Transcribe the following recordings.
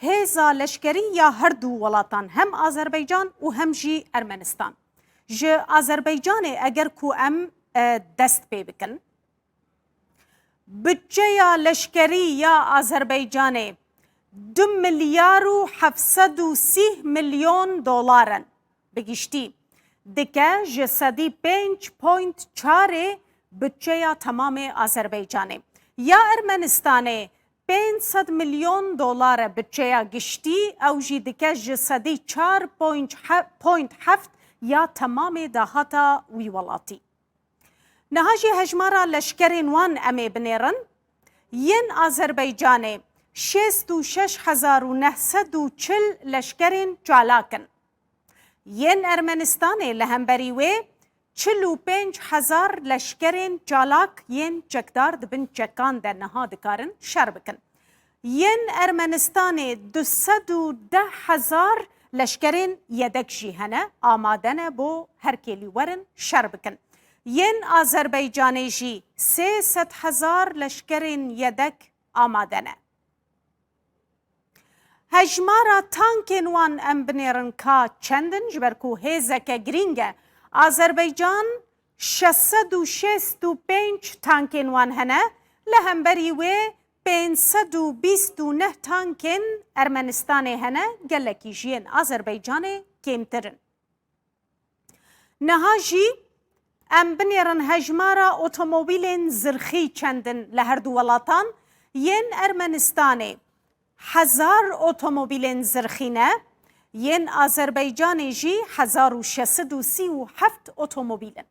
هێزا لەشکری یا هەردوو وڵاتان هەم ئازەربەیجان و هەم ژی ئەرمەنستان ji Azerbaycanê eger ku em dest pê bikin bütçeya leşkerî ya Azerbaycanê 2 milyar û 730 milyon dolar bi giştî dike ji sedî 5.4 bütçeya tamamê Azerbaycanê. Ya Ermenistanê 500 milyon dolar bütçeya giştî ew jî dike ji sedî 4.7 ya tamamê dahata wî welatî. Niha jî hejmara leşkerên wan em ê binêrin, yên Azerbaycanê 66,940 leşkerên çalak in. Yên Ermenistanê li hemberî wê 45,000 leşkerên çalak yên çekdar dibin çekan de niha dikarin şer bikin. Yên Ermenistanê 210,000 leşkerên yedek jî hene amade ne bo herkêlî werin şer bikin. Yên Azerbaycanê jî 300,000 leşkerên yedek amade ne. Hejmara tankên wan em binêrin ka çendin ji ber ku hêzeke girîng e. Azerbaycan 665 tankên wan hene, li hemberî wê 529 tankên Ermenistanê hene, gelekî ji yên Azerbaycanê kêmtirin. Niha jî em binêrin hejmara otomobîlên zirxî çendin li her du welatan. Yên Ermenistanê 1000 otomobîlên zirxî ne, yên Azerbaycanê jî 1637 otomobîlin.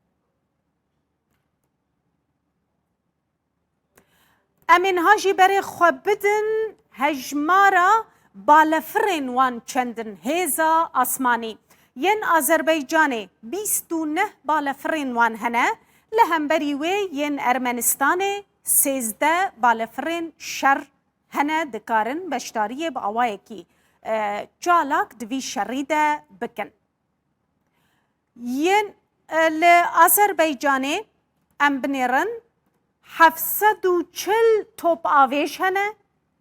Em ê niha jî berê xwe bidin hejmara balefirên wan çendin hêza asmanî. Yên Azerbaycanê 29 balefirên wan hene, li hemberî wê yên Ermenistanê 13 balefirên şer hene dikarin beşdariyê bi awayekî çalak di vî şerî de bikin. Yên li Azerbaycanê em binêrin 740 top avêj hene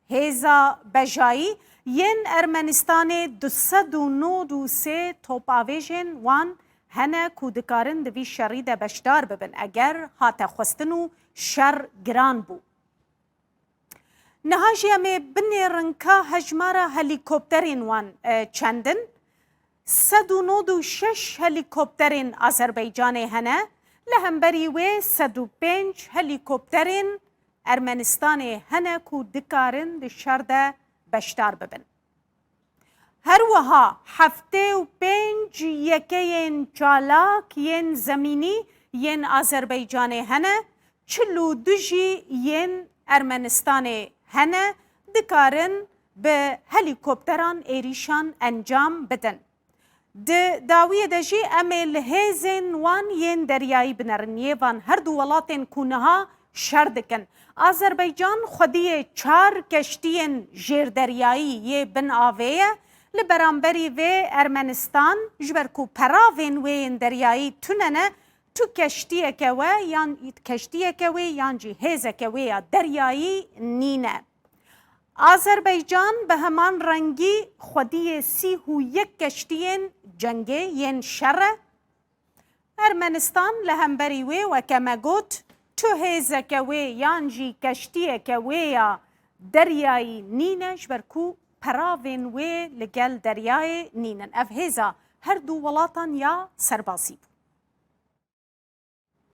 hêza bejayî. Yên Ermenistanê 293 top avêjên wan hene ku dikarin di vî şerî de beşdar bibin eger hate xwestin û şer giran bû. Niha jî em ê binêrin ka hejmara helîkopterên wan çendin. 196 helîkopterên Azerbaycanê hene, li hemberî wê 105 helîkopterên Ermenistanê hene ku dikarin di şer de beşdar bibin. Her wiha 75 yekeyên çalak yên zemînî yên Azerbaycanê hene, 42 jî yên Ermenistanê hene, dikarin bi helîkopteran êrîşan encam bidin. Di dawiyê de jî em ê li hêzên wan yên deryayî binerin, yêvan her du welatên ku niha şer dikin. Azerbaycan xwediyê 4 keştiyên jêrderyayî yê bin avê ye, li beramberî vê Ermenistan ji ber ku peravên wê yên deryayî tune ne, tu keştiyeke we yan keştiyeke wê yan jî hêzeke wê ya deryayî nîne. Azerbaycan bi heman rengî xwediyê 31 keştiyên cengê yên şer e. Ermenistan li hemberî wê weke me got tu hêzeke wê yan jî keştiyeke wê ya deryayî nîne ji ber ku peravên wê li gel deryayê nînin. Ev hêza her du welatan ya serbasî bû.